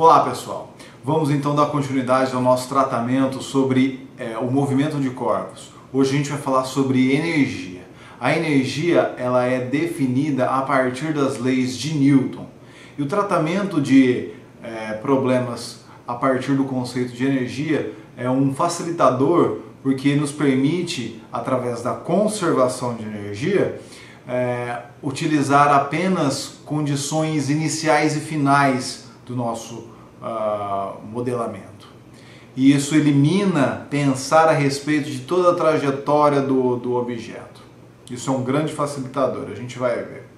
Olá pessoal, vamos então dar continuidade ao nosso tratamento sobre o movimento de corpos. Hoje a gente vai falar sobre energia. A energia ela é definida a partir das leis de Newton. E o tratamento de problemas a partir do conceito de energia é um facilitador porque nos permite, através da conservação de energia, utilizar apenas condições iniciais e finais do nosso modelamento. E isso elimina pensar a respeito de toda a trajetória do objeto. Isso é um grande facilitador, a gente vai ver.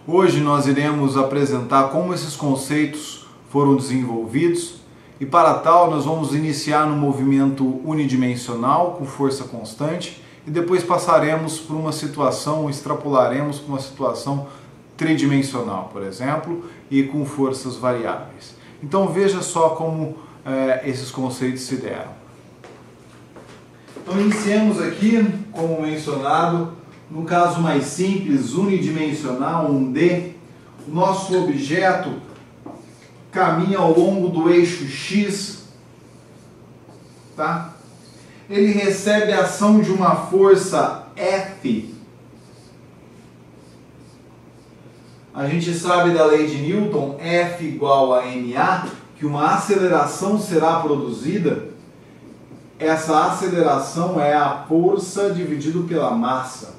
Hoje nós iremos apresentar como esses conceitos foram desenvolvidos e para tal nós vamos iniciar no movimento unidimensional com força constante e depois passaremos por uma situação, extrapolaremos para uma situação tridimensional, por exemplo, e com forças variáveis. Então veja só como esses conceitos se deram. Então iniciemos aqui, como mencionado, no caso mais simples, unidimensional, 1D, o nosso objeto caminha ao longo do eixo X, tá? Ele recebe a ação de uma força F. A gente sabe da lei de Newton, F igual a ma, que uma aceleração será produzida. Essa aceleração é a força dividido pela massa.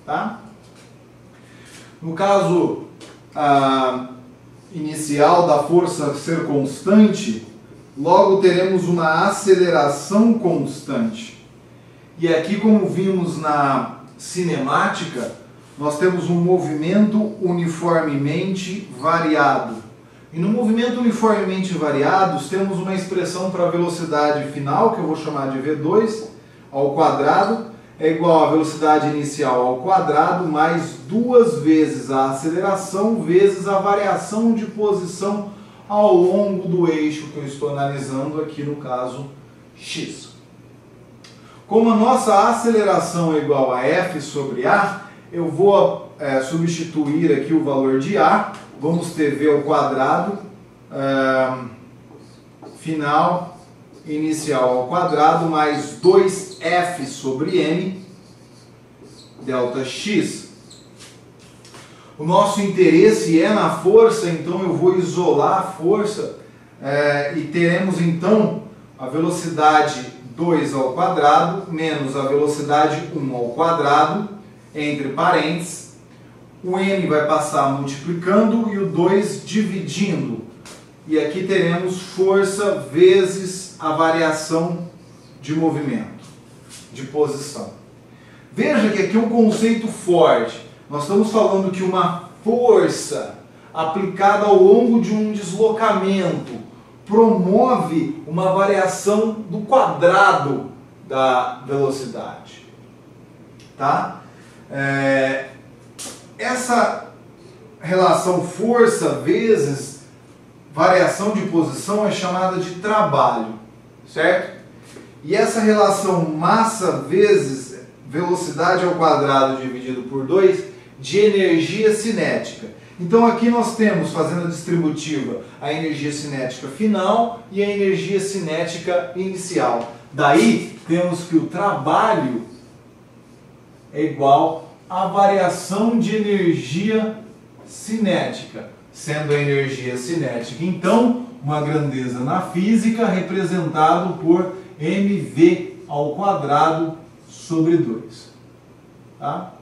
Tá? No caso inicial da força ser constante, logo teremos uma aceleração constante. E aqui, como vimos na cinemática, nós temos um movimento uniformemente variado. E no movimento uniformemente variado, temos uma expressão para a velocidade final, que eu vou chamar de V2 ao quadrado, é igual à velocidade inicial ao quadrado, mais 2 vezes a aceleração, vezes a variação de posição ao longo do eixo que eu estou analisando aqui no caso X. Como a nossa aceleração é igual a F sobre A, eu vou substituir aqui o valor de A, vamos ter V ao quadrado, final, inicial ao quadrado, mais 2F sobre M, delta X. O nosso interesse é na força, então eu vou isolar a força e teremos então a velocidade 2 ao quadrado menos a velocidade 1 ao quadrado, entre parênteses, o m vai passar multiplicando e o 2 dividindo. E aqui teremos força vezes a variação de movimento, de posição. Veja que aqui é um conceito forte. Nós estamos falando que uma força aplicada ao longo de um deslocamento promove uma variação do quadrado da velocidade. Tá? Essa relação força vezes variação de posição é chamada de trabalho, certo? E essa relação massa vezes velocidade ao quadrado dividido por 2 de energia cinética. Então aqui nós temos, fazendo a distributiva, a energia cinética final e a energia cinética inicial. Daí temos que o trabalho é igual à variação de energia cinética, sendo a energia cinética, então, uma grandeza na física representado por mv ao quadrado sobre 2. Tá?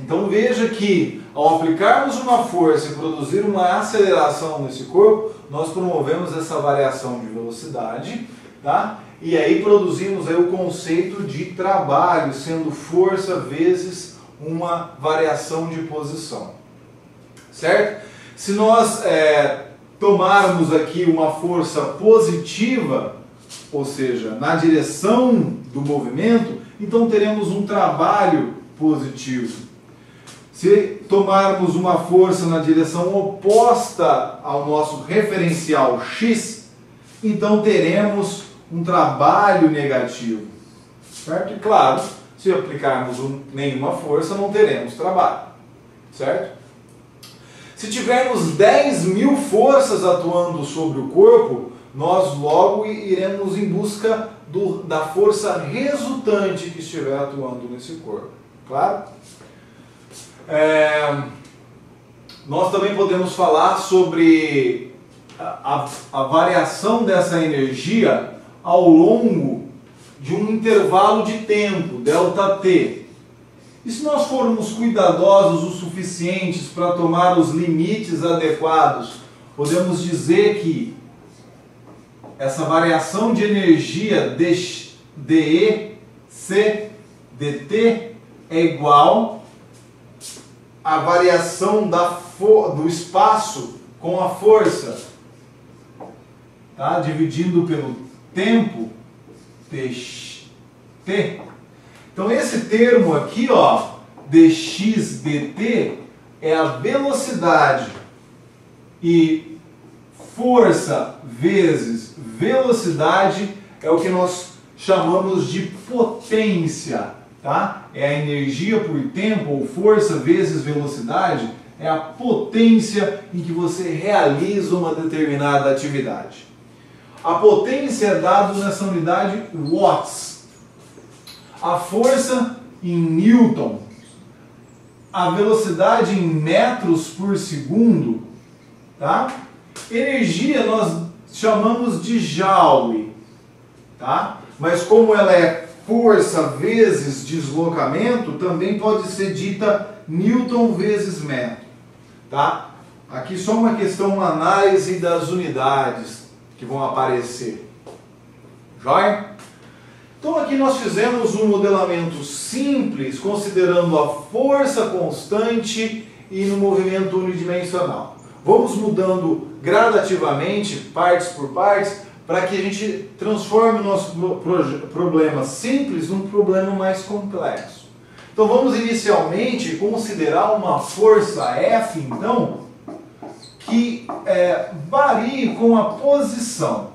Então veja que, ao aplicarmos uma força e produzir uma aceleração nesse corpo, nós promovemos essa variação de velocidade, tá? E aí produzimos aí o conceito de trabalho, sendo força vezes uma variação de posição. Certo? Se nós tomarmos aqui uma força positiva, ou seja, na direção do movimento, então teremos um trabalho positivo. Se tomarmos uma força na direção oposta ao nosso referencial X, então teremos um trabalho negativo. Certo? E claro, se aplicarmos nenhuma força, não teremos trabalho. Certo? Se Se tivermos 10.000 forças atuando sobre o corpo, nós logo iremos em busca da força resultante que estiver atuando nesse corpo. Claro? Nós também podemos falar sobre a variação dessa energia ao longo de um intervalo de tempo, ΔT. E se nós formos cuidadosos o suficientes para tomar os limites adequados, podemos dizer que essa variação de energia dE, C, dt é igual à variação do espaço com a força, tá? Dividindo pelo tempo, t. Então esse termo aqui, ó, dx dt, é a velocidade, e força vezes velocidade é o que nós chamamos de potência, tá? É a energia por tempo, ou força vezes velocidade, é a potência em que você realiza uma determinada atividade. A potência é dada nessa unidade watts. A força em newton, a velocidade em metros por segundo, tá? Energia nós chamamos de joule, tá? Mas como ela é força vezes deslocamento, também pode ser dita newton vezes metro, tá? Aqui só uma questão, uma análise das unidades que vão aparecer. Joia? Então aqui nós fizemos um modelamento simples, considerando a força constante e no movimento unidimensional. Vamos mudando gradativamente, partes por partes, para que a gente transforme o nosso problema simples num problema mais complexo. Então vamos inicialmente considerar uma força F, então, que varie com a posição.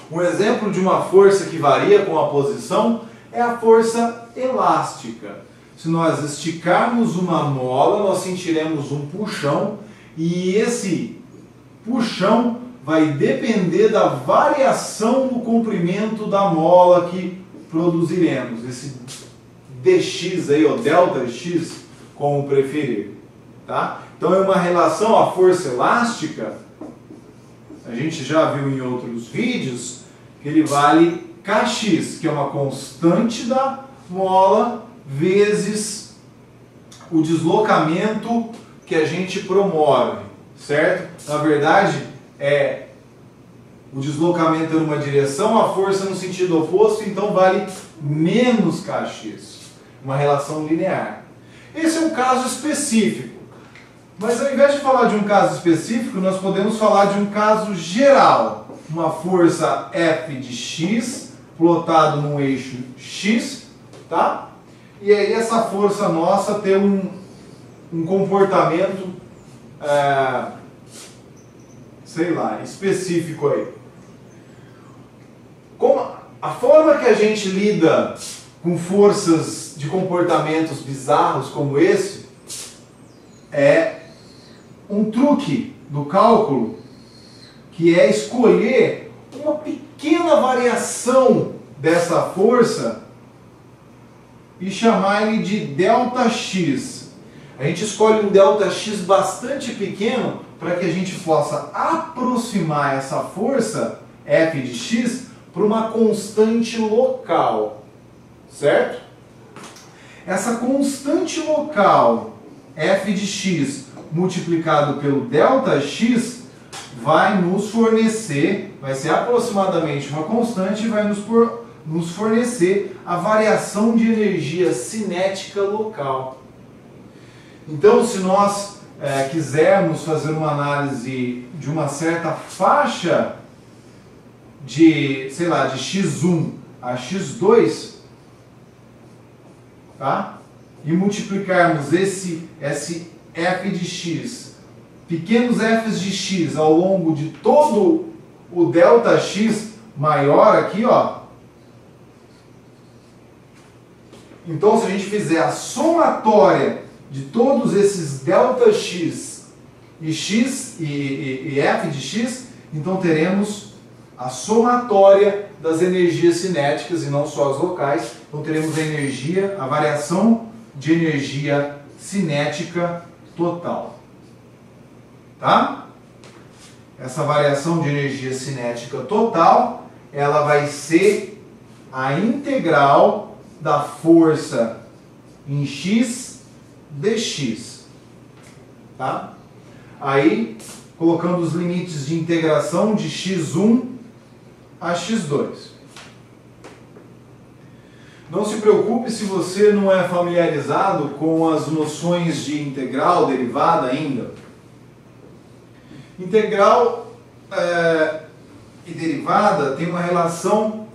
Um exemplo de uma força que varia com a posição é a força elástica. Se nós esticarmos uma mola, nós sentiremos um puxão, e esse puxão vai depender da variação no comprimento da mola que produziremos. Esse dx aí, ou ΔX, como preferir. Tá? Então é uma relação à força elástica. A gente já viu em outros vídeos que ele vale Kx, que é uma constante da mola, vezes o deslocamento que a gente promove, certo? Na verdade, o deslocamento é numa direção, a força no sentido oposto, então vale menos Kx, uma relação linear. Esse é um caso específico. Mas ao invés de falar de um caso específico, nós podemos falar de um caso geral. Uma força F de x, plotado num eixo x, tá? E aí essa força nossa tem um comportamento, sei lá, específico aí. A forma que a gente lida com forças de comportamentos bizarros como esse é um truque do cálculo, que é escolher uma pequena variação dessa força e chamar ele de ΔX. A gente escolhe um ΔX bastante pequeno para que a gente possa aproximar essa força F de x para uma constante local, certo? Essa constante local F de x multiplicado pelo ΔX vai nos fornecer, vai ser aproximadamente uma constante e vai nos fornecer a variação de energia cinética local. Então, se nós quisermos fazer uma análise de uma certa faixa de, sei lá, de x1 a x2, tá? E multiplicarmos esse f de x, pequenos f's de x ao longo de todo o ΔX maior aqui, ó. Então, se a gente fizer a somatória de todos esses ΔX e x e f de x, então teremos a somatória das energias cinéticas e não só as locais. Então teremos a energia, a variação de energia cinética total. Tá? Essa variação de energia cinética total, ela vai ser a integral da força em x dx. Tá? Aí, colocando os limites de integração de x1 a x2. Não se preocupe se você não é familiarizado com as noções de integral, derivada ainda. Integral e derivada tem uma relação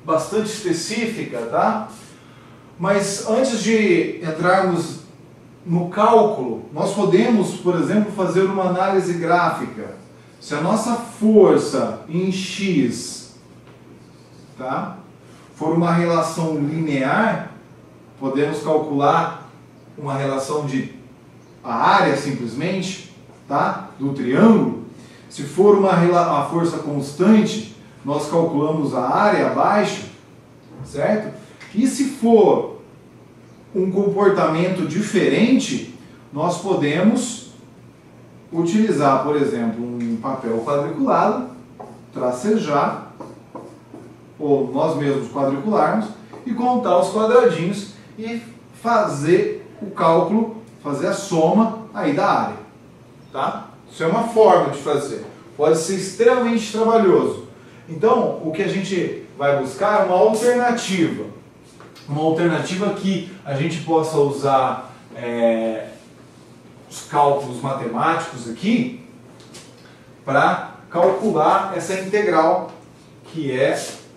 bastante específica, tá? Mas antes de entrarmos no cálculo, nós podemos, por exemplo, fazer uma análise gráfica. Se a nossa força em x, tá, for uma relação linear, podemos calcular uma relação de a área simplesmente, tá, do triângulo. Se for a força constante, nós calculamos a área abaixo, certo? E se for um comportamento diferente, nós podemos utilizar, por exemplo, um papel quadriculado, tracejar, ou nós mesmos quadricularmos, e contar os quadradinhos e fazer o cálculo, fazer a soma aí da área. Tá? Isso é uma forma de fazer. Pode ser extremamente trabalhoso. Então, o que a gente vai buscar é uma alternativa. Uma alternativa que a gente possa usar os cálculos matemáticos aqui para calcular essa integral, que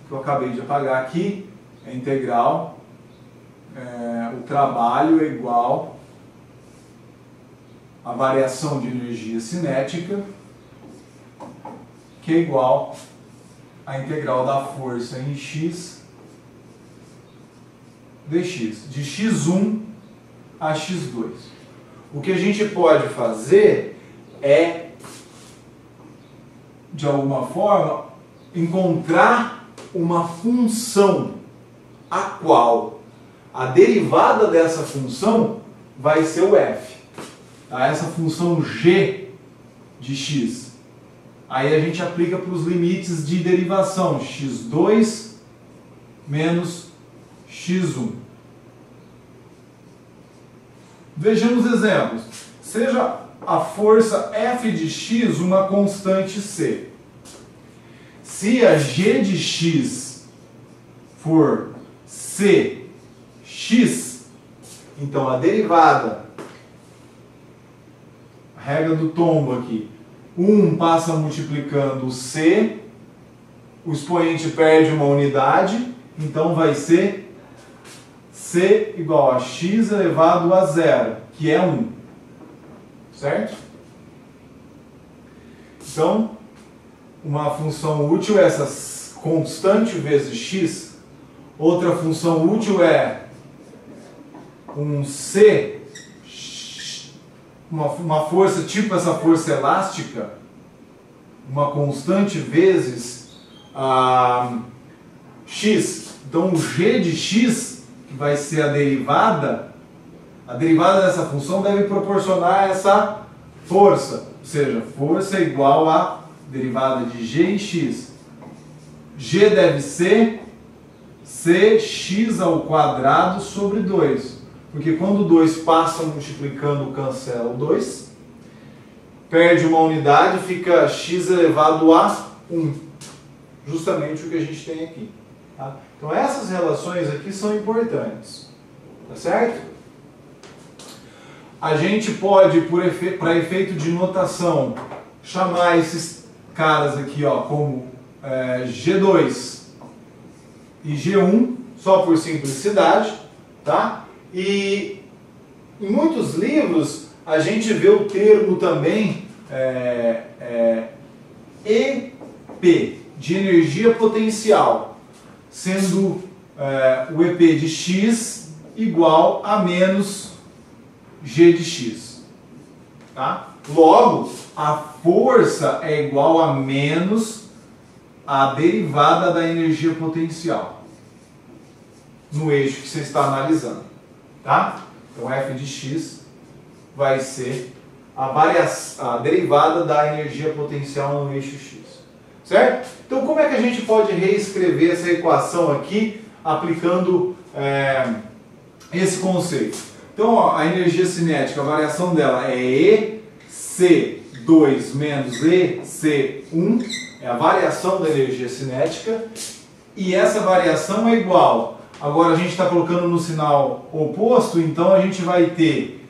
eu acabei de apagar aqui, a integral, o trabalho é igual a variação de energia cinética, que é igual à integral da força em x dx, de x1 a x2. O que a gente pode fazer é, de alguma forma, encontrar uma função a qual a derivada dessa função vai ser o f. Tá? Essa função g de x. Aí a gente aplica para os limites de derivação, x2 menos x1. Vejamos exemplos. Seja a força f de x uma constante c. Se a g de x for cx, então a derivada, a regra do tombo aqui, 1 passa multiplicando o c, o expoente perde uma unidade, então vai ser c igual a x elevado a 0, que é 1. Certo? Então, uma função útil é essa constante vezes x. Outra função útil é um c, uma força tipo essa força elástica, uma constante vezes x. Então, o g de x, que vai ser a derivada dessa função deve proporcionar essa força. Ou seja, força é igual a derivada de g em x. G deve ser cx ao quadrado sobre 2. Porque quando o 2 passa multiplicando, cancela o 2. Perde uma unidade, fica x elevado a 1. Justamente o que a gente tem aqui. Tá? Então essas relações aqui são importantes. Tá certo? A gente pode, para efeito de notação, chamar esses caras aqui como G2 e G1, só por simplicidade, tá? E em muitos livros a gente vê o termo também EP, de energia potencial, sendo o EP de x igual a menos G de x. Tá? Logo, a força é igual a menos a derivada da energia potencial no eixo que você está analisando. Tá? Então f de x vai ser a derivada da energia potencial no eixo x. Certo? Então como é que a gente pode reescrever essa equação aqui aplicando esse conceito? Então ó, a energia cinética, a variação dela é EC2 menos EC1, é a variação da energia cinética, e essa variação é igual. Agora a gente está colocando no sinal oposto, então a gente vai ter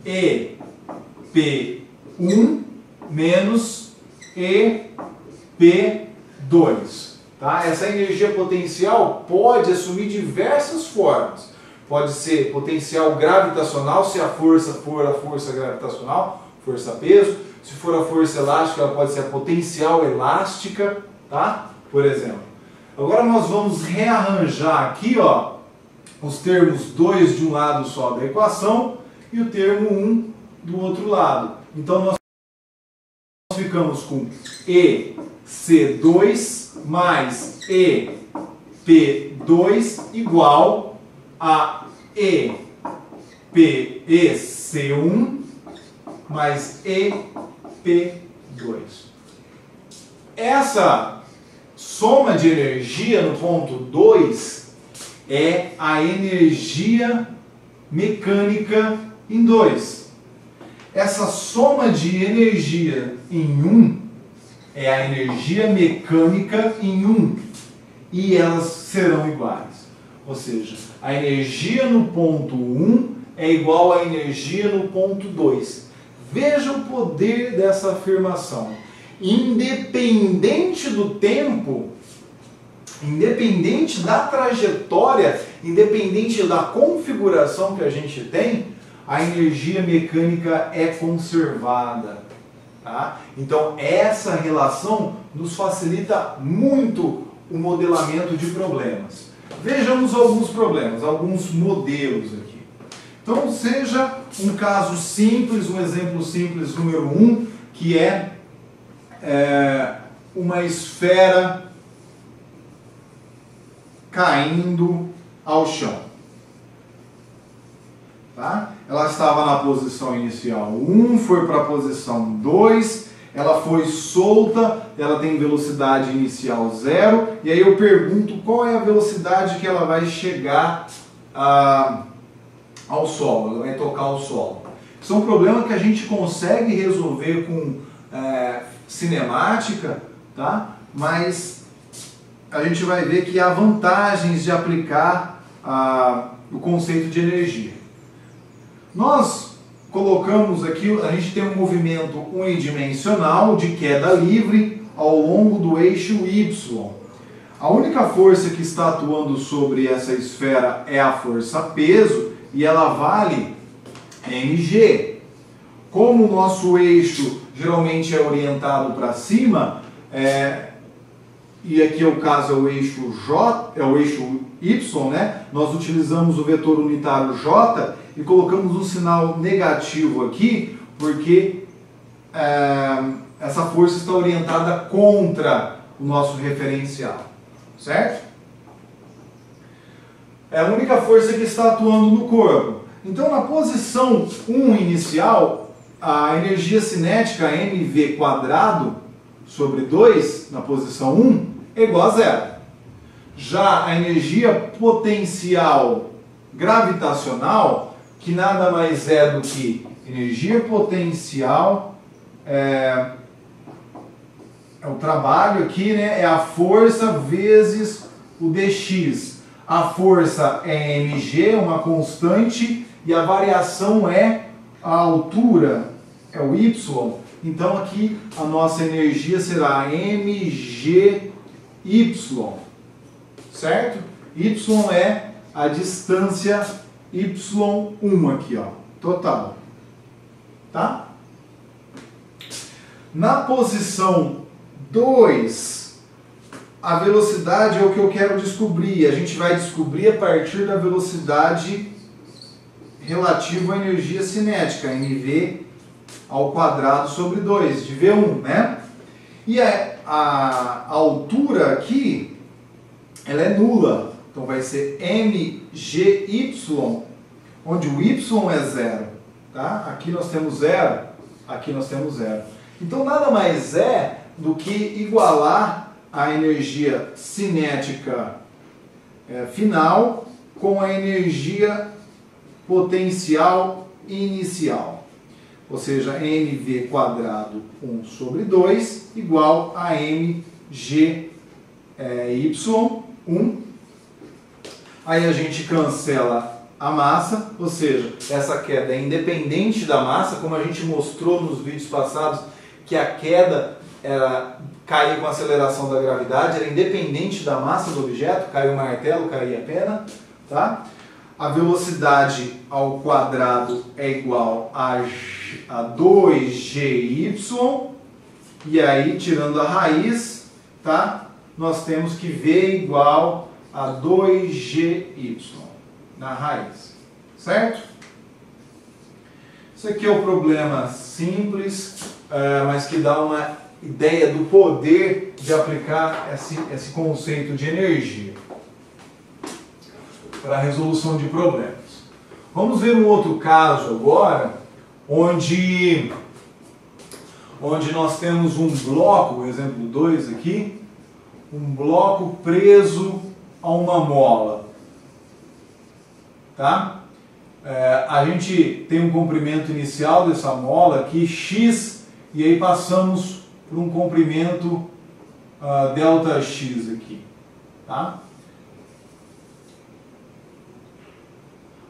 EP1 menos EP2. Tá? Essa energia potencial pode assumir diversas formas. Pode ser potencial gravitacional, se a força for a força gravitacional, força-peso. Se for a força elástica, ela pode ser a potencial elástica, tá? Por exemplo. Agora nós vamos rearranjar aqui, ó, os termos 2 de um lado só da equação e o termo 1 do outro lado. Então nós ficamos com EC2 mais EP2 igual a EC1 mais EP2. Essa soma de energia no ponto 2 é a energia mecânica em 2. Essa soma de energia em 1 é a energia mecânica em 1. E elas serão iguais. Ou seja, a energia no ponto 1 é igual à energia no ponto 2. Veja o poder dessa afirmação. Independente do tempo, independente da trajetória, independente da configuração que a gente tem, a energia mecânica é conservada. Tá? Então essa relação nos facilita muito o modelamento de problemas. Vejamos alguns problemas, alguns modelos aqui. Então seja um caso simples, um exemplo simples número 1, que é uma esfera caindo ao chão. Tá? Ela estava na posição inicial 1, foi para a posição 2, ela foi solta, ela tem velocidade inicial 0, e aí eu pergunto qual é a velocidade que ela vai chegar ao solo, ela vai tocar o solo. Isso é um problema que a gente consegue resolver com cinemática, tá? Mas a gente vai ver que há vantagens de aplicar o conceito de energia. Nós colocamos aqui, a gente tem um movimento unidimensional de queda livre ao longo do eixo Y. A única força que está atuando sobre essa esfera é a força peso e ela vale mg. Como o nosso eixo geralmente é orientado para cima, e aqui é o caso é o eixo J, é o eixo Y, né? Nós utilizamos o vetor unitário J e colocamos um sinal negativo aqui, porque essa força está orientada contra o nosso referencial, certo? É a única força que está atuando no corpo. Então, na posição 1 inicial, a energia cinética mv² sobre 2, na posição 1, é igual a 0. Já a energia potencial gravitacional, que nada mais é do que energia potencial, é o trabalho aqui, né? É a força vezes o dx. A força é mg, uma constante, e a variação é a altura, é o y. Então aqui a nossa energia será mgy, certo? Y é a distância y1 aqui, ó, total. Tá? Na posição 2, a velocidade é o que eu quero descobrir. A gente vai descobrir a partir da velocidade relativo à energia cinética, mv ao quadrado sobre 2, de V1, né? E a altura aqui, ela é nula, então vai ser mgy, onde o y é zero, tá? Aqui nós temos zero, aqui nós temos zero. Então nada mais é do que igualar a energia cinética final com a energia potencial inicial. Ou seja, mv quadrado 1 sobre 2 igual a mgy 1. Aí a gente cancela a massa, ou seja, essa queda é independente da massa, como a gente mostrou nos vídeos passados, que a queda caiu com a aceleração da gravidade, era independente da massa do objeto, caiu o martelo, caía a pena, tá? A velocidade ao quadrado é igual a 2gy, e aí, tirando a raiz, tá? Nós temos que V igual a 2gy na raiz, certo? Isso aqui é um problema simples, mas que dá uma ideia do poder de aplicar esse conceito de energia para a resolução de problemas. Vamos ver um outro caso agora, onde nós temos um bloco, exemplo 2 aqui, um bloco preso a uma mola. Tá? A gente tem um comprimento inicial dessa mola aqui, x, e aí passamos por um comprimento ΔX aqui. Tá?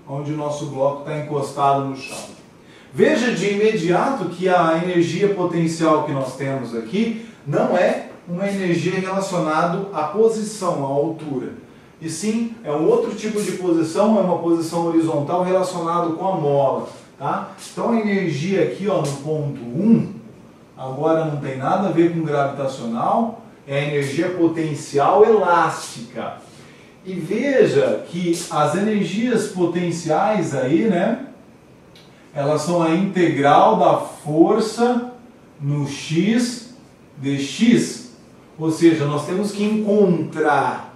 Onde o nosso bloco está encostado no chão. Veja de imediato que a energia potencial que nós temos aqui não é uma energia relacionada à posição, à altura. E sim, é um outro tipo de posição, é uma posição horizontal relacionada com a mola. Tá? Então a energia aqui, ó, no ponto 1, agora não tem nada a ver com gravitacional, é a energia potencial elástica. E veja que as energias potenciais aí, né, elas são a integral da força no x dx. Ou seja, nós temos que encontrar,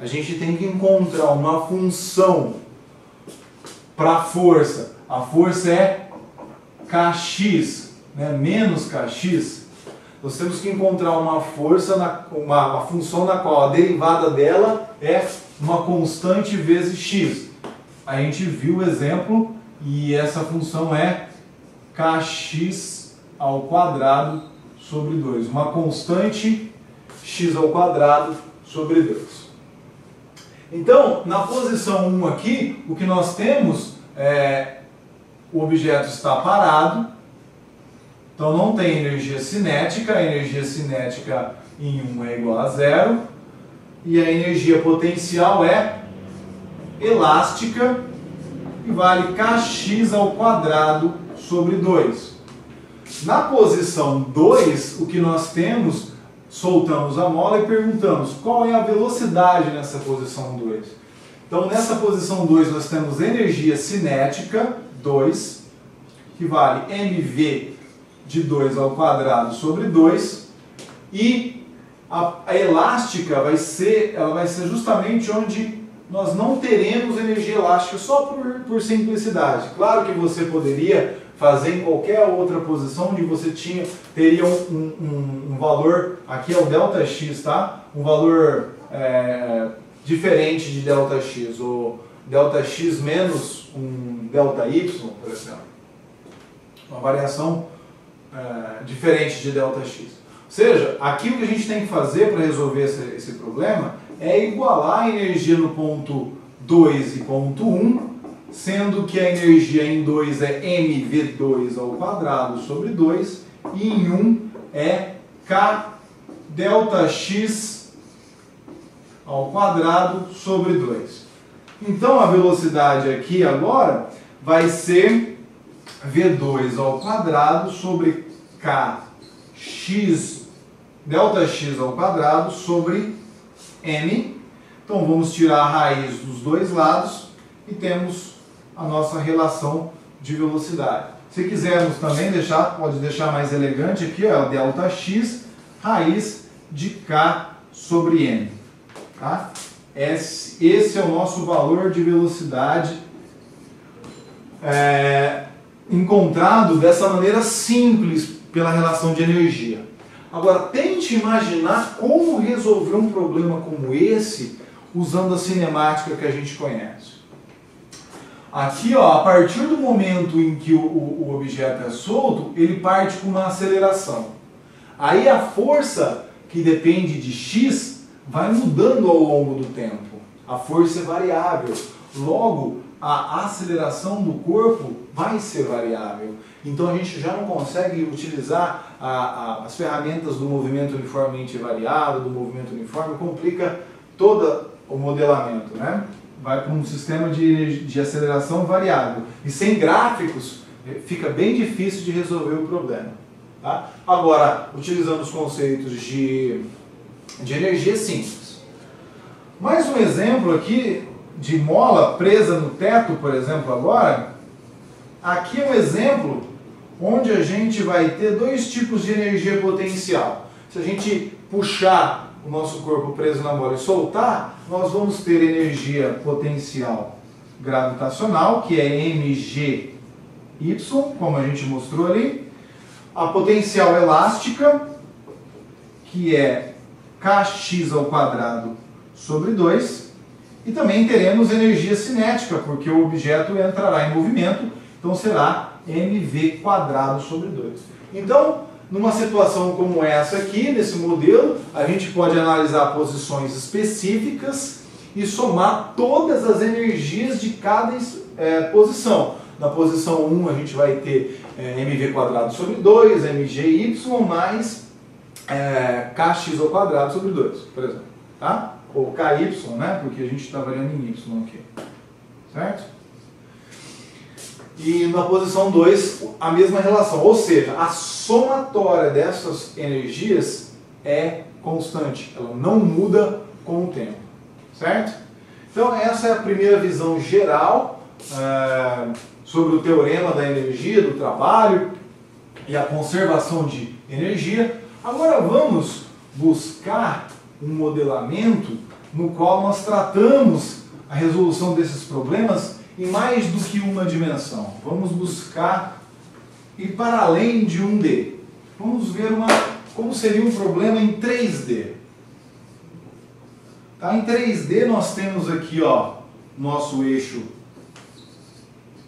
a gente tem que encontrar uma função para a força. A força é kx, né, menos kx. Nós temos que encontrar uma força, uma função na qual a derivada dela é uma constante vezes x. A gente viu o exemplo e essa função é kx ao quadrado sobre 2. Uma constante x ao quadrado sobre 2. Então, na posição 1 aqui, o que nós temos é o objeto está parado. Então não tem energia cinética, a energia cinética em 1 é igual a 0, e a energia potencial é elástica e vale kx ao quadrado sobre 2. Na posição 2, o que nós temos, soltamos a mola e perguntamos qual é a velocidade nessa posição 2. Então nessa posição 2 nós temos energia cinética, 2, que vale mv de 2 ao quadrado sobre 2, e a elástica vai ser justamente onde nós não teremos energia elástica, só por simplicidade. Claro que você poderia fazer em qualquer outra posição onde você teria um valor, aqui é o ΔX, tá? Um valor diferente de ΔX, ou ΔX menos um ΔY, por exemplo. Uma variação diferente de ΔX. Ou seja, aqui o que a gente tem que fazer para resolver esse problema é igualar a energia no ponto 2 e ponto 1, sendo que a energia em 2 é mv2 ao quadrado sobre 2 e em 1 é k ΔX ao quadrado sobre 2. Então a velocidade aqui agora vai ser v2 ao quadrado sobre kx ΔX ao quadrado sobre m. Então vamos tirar a raiz dos dois lados e temos a nossa relação de velocidade. Se quisermos também deixar, pode deixar mais elegante aqui, ó, ΔX raiz de K sobre M. Tá? Esse é o nosso valor de velocidade encontrado dessa maneira simples pela relação de energia. Agora, tente imaginar como resolver um problema como esse usando a cinemática que a gente conhece. Aqui, ó, a partir do momento em que o objeto é solto, ele parte com uma aceleração. Aí a força que depende de x vai mudando ao longo do tempo. A força é variável. Logo, a aceleração do corpo vai ser variável. Então a gente já não consegue utilizar as ferramentas do movimento uniformemente variado, do movimento uniforme, complica todo o modelamento, né? Vai para um sistema de aceleração variável. E sem gráficos fica bem difícil de resolver o problema. Tá? Agora, utilizando os conceitos de energia simples. Mais um exemplo aqui de mola presa no teto, por exemplo, agora. Aqui é um exemplo onde a gente vai ter dois tipos de energia potencial. Se a gente puxar o nosso corpo preso na mola e soltar, nós vamos ter energia potencial gravitacional, que é mgy, como a gente mostrou ali. A potencial elástica, que é kx² sobre 2. E também teremos energia cinética, porque o objeto entrará em movimento, então será mv² sobre 2. Então, numa situação como essa aqui, nesse modelo, a gente pode analisar posições específicas e somar todas as energias de cada posição. Na posição 1 a gente vai ter mv² sobre 2, mgy mais kx² sobre 2, por exemplo. Tá? Ou ky, né? Porque a gente está variando em y aqui. Certo? E na posição 2, a mesma relação. Ou seja, a somatória dessas energias é constante. Ela não muda com o tempo. Certo? Então, essa é a primeira visão geral sobre o teorema da energia, do trabalho e a conservação de energia. Agora vamos buscar um modelamento no qual nós tratamos a resolução desses problemas em mais do que uma dimensão. Vamos buscar ir para além de 1D. Vamos ver como seria um problema em 3D. Tá? Em 3D nós temos aqui, ó, nosso eixo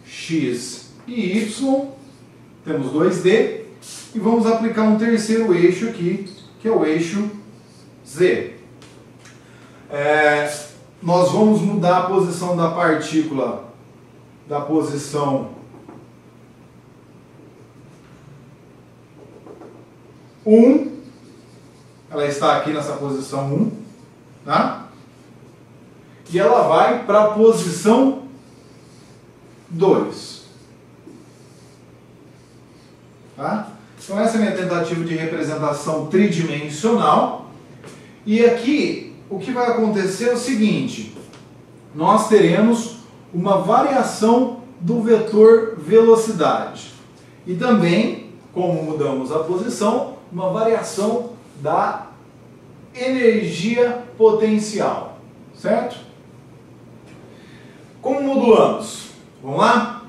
X e Y. Temos 2D. E vamos aplicar um terceiro eixo aqui, que é o eixo Z. Nós vamos mudar a posição da partícula da posição 1. Ela está aqui nessa posição 1. Tá? E ela vai para a posição 2. Tá? Então essa é a minha tentativa de representação tridimensional. E aqui o que vai acontecer é o seguinte: nós teremos uma variação do vetor velocidade. E também, como mudamos a posição, uma variação da energia potencial. Certo? Como modulamos? Vamos lá?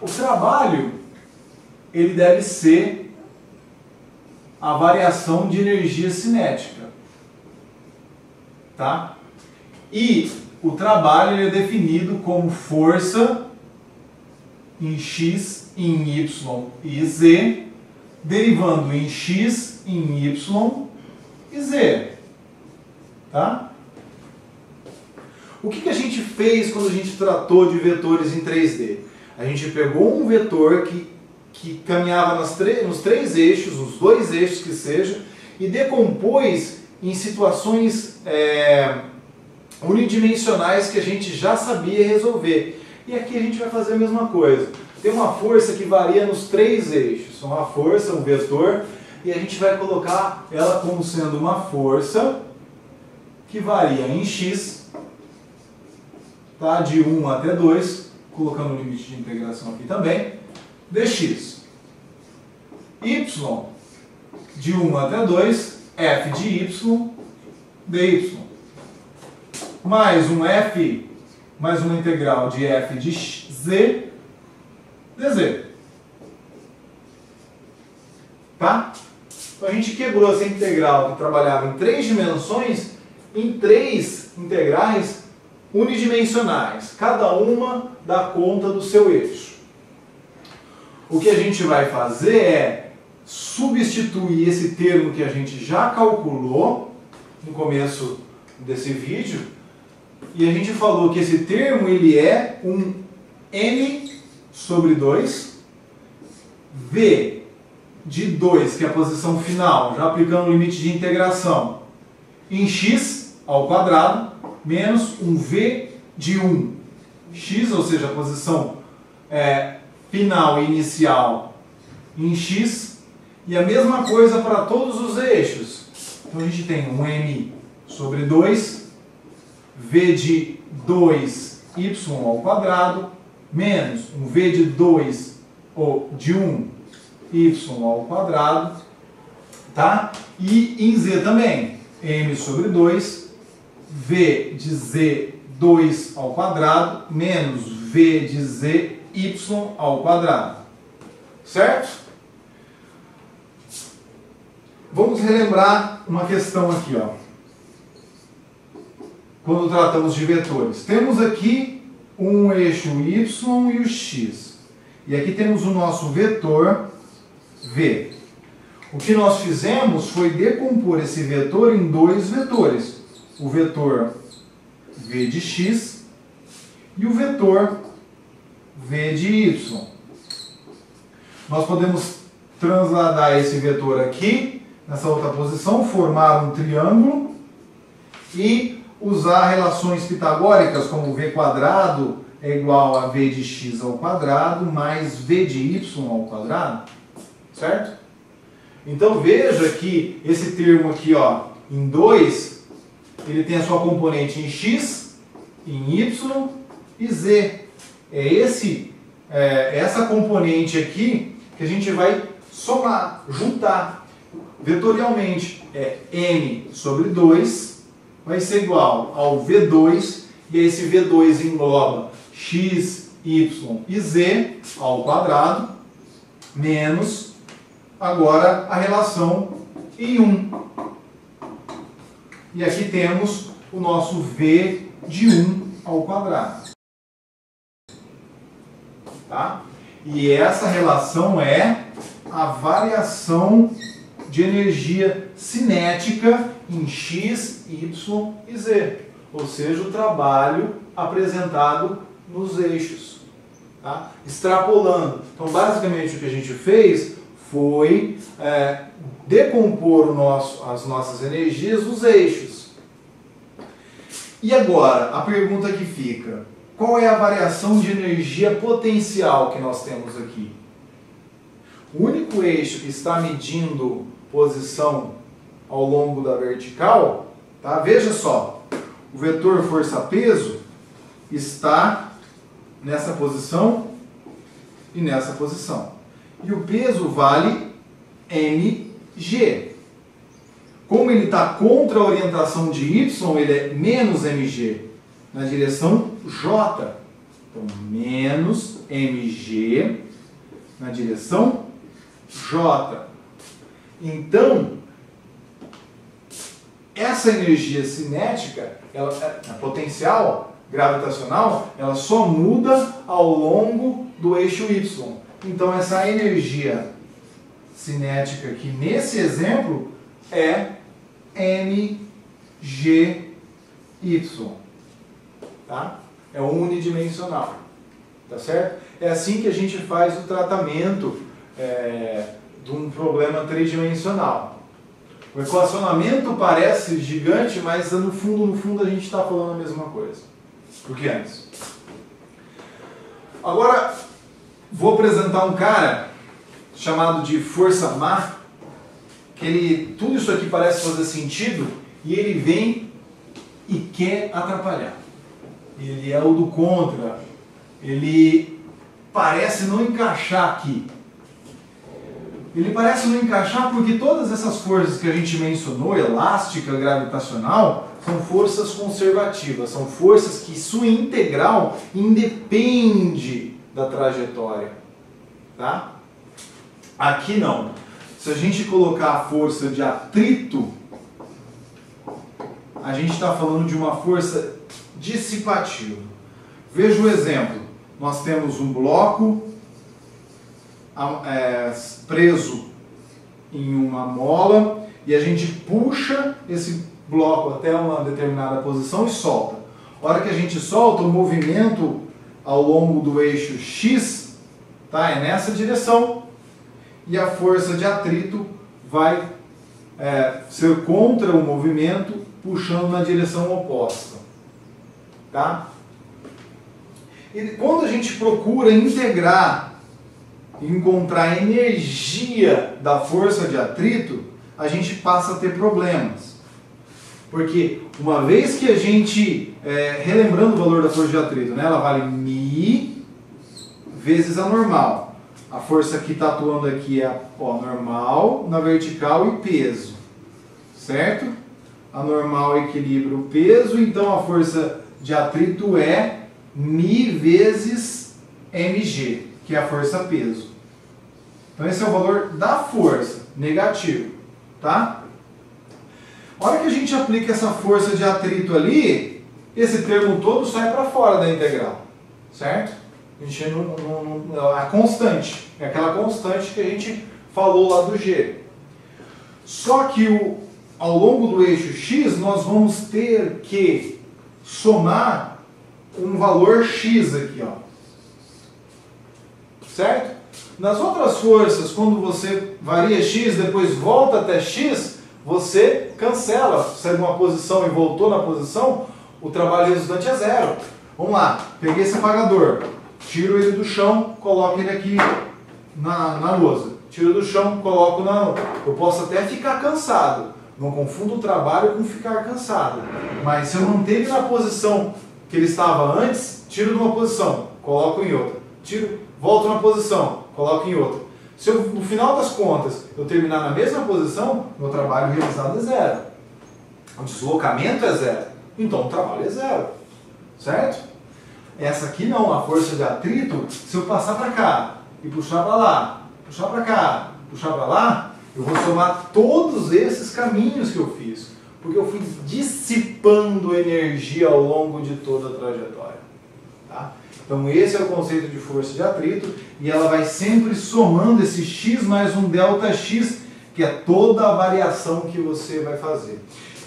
O trabalho ele deve ser a variação de energia cinética. Tá? E o trabalho ele é definido como força em x, em y e z, derivando em x, em y e z. Tá? O que a gente fez quando a gente tratou de vetores em 3D? A gente pegou um vetor que caminhava nos três eixos, os dois eixos que seja, e decompôs em situações unidimensionais que a gente já sabia resolver. E aqui a gente vai fazer a mesma coisa. Tem uma força que varia nos três eixos. Uma força, um vetor, e a gente vai colocar ela como sendo uma força que varia em x, tá? De 1 até 2, colocando o limite de integração aqui também, dx. Y de 1 até 2, f de y, dy. Mais um f, mais uma integral de f de z, dz. Tá? Então a gente quebrou essa integral que trabalhava em 3 dimensões em 3 integrais unidimensionais. Cada uma dá conta do seu eixo. O que a gente vai fazer é substituir esse termo que a gente já calculou no começo desse vídeo. E a gente falou que esse termo ele é um n sobre 2, v de 2, que é a posição final, já aplicando o limite de integração, em x ao quadrado, menos um v de 1, x, ou seja, a posição final e inicial em x, e a mesma coisa para todos os eixos. Então a gente tem um m sobre 2, v de 2y ao quadrado, menos um v de 2 ou de 1 y ao quadrado, tá? E em z também, m sobre 2, v de z 2 ao quadrado, menos v de z y ao quadrado. Certo? Vamos relembrar uma questão aqui, ó. Quando tratamos de vetores. Temos aqui um eixo y e o x. E aqui temos o nosso vetor v. O que nós fizemos foi decompor esse vetor em 2 vetores. O vetor v de x e o vetor v de y. Nós podemos transladar esse vetor aqui, nessa outra posição, formar um triângulo e usar relações pitagóricas como v quadrado é igual a v de x ao quadrado mais v de y ao quadrado. Certo? Então veja que esse termo aqui, ó, em 2, ele tem a sua componente em x, em y e z. É essa componente aqui que a gente vai somar, juntar vetorialmente. É m sobre 2 vai ser igual ao v2, e esse v2 engloba x, y e z ao quadrado, menos agora a relação I1. E aqui temos o nosso v de 1 ao quadrado. Tá? E essa relação é a variação de energia cinética em x, y e z. Ou seja, o trabalho apresentado nos eixos. Tá? Extrapolando. Então, basicamente, o que a gente fez foi decompor as nossas energias nos eixos. E agora, a pergunta que fica: qual é a variação de energia potencial que nós temos aqui? O único eixo que está medindo posição ao longo da vertical, tá? Veja só, o vetor força-peso está nessa posição e nessa posição. E o peso vale mg. Como ele está contra a orientação de y, ele é menos mg, na direção j. Então, menos mg na direção j. Então, essa energia cinética, a potencial gravitacional, ela só muda ao longo do eixo y. Então, essa energia cinética aqui, nesse exemplo, é mgy. Tá? É unidimensional. Tá certo? É assim que a gente faz o tratamento de um problema tridimensional. O equacionamento parece gigante, mas no fundo a gente está falando a mesma coisa. Por que antes? Agora, vou apresentar um cara chamado de força má, que tudo isso aqui parece fazer sentido, e ele vem e quer atrapalhar. Ele é o do contra. ele parece não encaixar aqui. Ele parece não encaixar porque todas essas forças que a gente mencionou, elástica, gravitacional, são forças conservativas, são forças que sua integral independe da trajetória, tá? Aqui não. Se a gente colocar a força de atrito, a gente está falando de uma força dissipativa. Veja o exemplo. Nós temos um bloco preso em uma mola e a gente puxa esse bloco até uma determinada posição e solta. A hora que a gente solta, o movimento ao longo do eixo X é nessa direção e a força de atrito vai ser contra o movimento, puxando na direção oposta. Tá? E quando a gente procura integrar e encontrar a energia da força de atrito, a gente passa a ter problemas. Porque uma vez que a gente, relembrando o valor da força de atrito, né, ela vale μ vezes a normal. A força que está atuando aqui é a normal, na vertical e peso. Certo? A normal equilibra o peso, então a força de atrito é μ vezes mg, que é a força peso. Então esse é o valor da força, negativo, tá? A hora que a gente aplica essa força de atrito ali, esse termo todo sai para fora da integral, certo? A gente a constante, é aquela constante que a gente falou lá do G. Só que ao longo do eixo X nós vamos ter que somar um valor X aqui, ó. Certo? Nas outras forças, quando você varia X, depois volta até X, você cancela. Saiu de uma posição e voltou na posição, o trabalho resultante é zero. Vamos lá, peguei esse apagador, tiro ele do chão, coloco ele aqui na lousa. Tiro do chão, coloco na... Eu posso até ficar cansado. Não confunda o trabalho com ficar cansado. Mas se eu manter ele na posição que ele estava antes, tiro de uma posição, coloco em outra. Tiro, volto na posição, coloco em outra. Se eu, no final das contas, eu terminar na mesma posição, meu trabalho realizado é zero. O deslocamento é zero. Então o trabalho é zero. Certo? Essa aqui não, a força de atrito, se eu passar para cá e puxar para lá, puxar para cá, puxar para lá, eu vou somar todos esses caminhos que eu fiz. Porque eu fui dissipando energia ao longo de toda a trajetória. Tá? Então esse é o conceito de força de atrito e ela vai sempre somando esse x mais um ΔX, que é toda a variação que você vai fazer.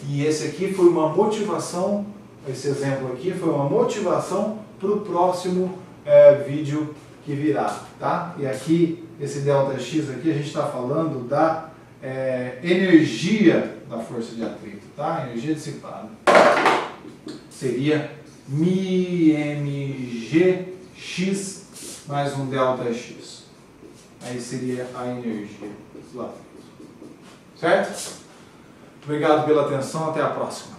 E esse aqui foi uma motivação, esse exemplo aqui foi uma motivação para o próximo vídeo que virá. Tá? E aqui, esse ΔX aqui, a gente está falando da energia da força de atrito, tá? Energia dissipada. Seria μmgx mais um ΔX. Aí seria a energia do atrito. Certo? Obrigado pela atenção, até a próxima.